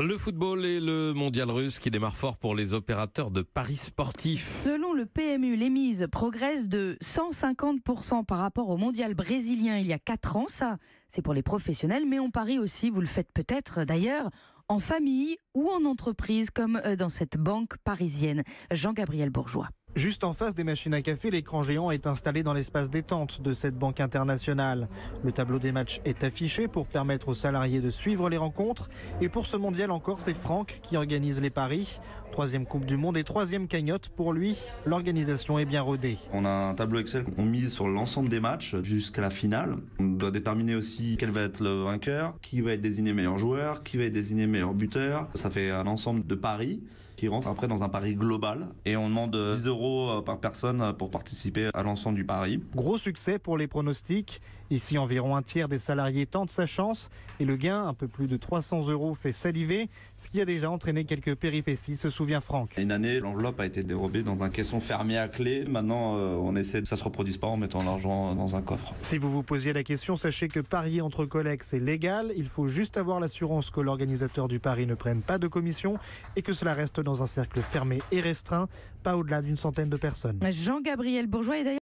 Le football et le mondial russe qui démarre fort pour les opérateurs de paris sportifs. Selon le PMU, les mises progressent de 150% par rapport au mondial brésilien il y a 4 ans. Ça, c'est pour les professionnels, mais on parie aussi, vous le faites peut-être d'ailleurs, en famille ou en entreprise, comme dans cette banque parisienne. Jean-Gabriel Bourgeois. Juste en face des machines à café, l'écran géant est installé dans l'espace détente de cette banque internationale. Le tableau des matchs est affiché pour permettre aux salariés de suivre les rencontres. Et pour ce mondial encore, c'est Franck qui organise les paris. 3e Coupe du Monde et 3e cagnotte pour lui. L'organisation est bien rodée. On a un tableau Excel, on mise sur l'ensemble des matchs jusqu'à la finale. On doit déterminer aussi quel va être le vainqueur, qui va être désigné meilleur joueur, qui va être désigné meilleur buteur. Ça fait un ensemble de paris qui rentrent après dans un pari global. Et on demande 10 € par personne pour participer à l'ensemble du pari. Gros succès pour les pronostics. Ici, environ un tiers des salariés tentent sa chance et le gain, un peu plus de 300 €, fait saliver, ce qui a déjà entraîné quelques péripéties, se souvient Franck. Une année, l'enveloppe a été dérobée dans un caisson fermé à clé. Maintenant, on essaie que ça se reproduise pas en mettant l'argent dans un coffre. Si vous vous posiez la question, sachez que parier entre collègues, c'est légal. Il faut juste avoir l'assurance que l'organisateur du pari ne prenne pas de commission et que cela reste dans un cercle fermé et restreint, pas au-delà d'une centaine de personnes. Jean-Gabriel Bourgeois est d'ailleurs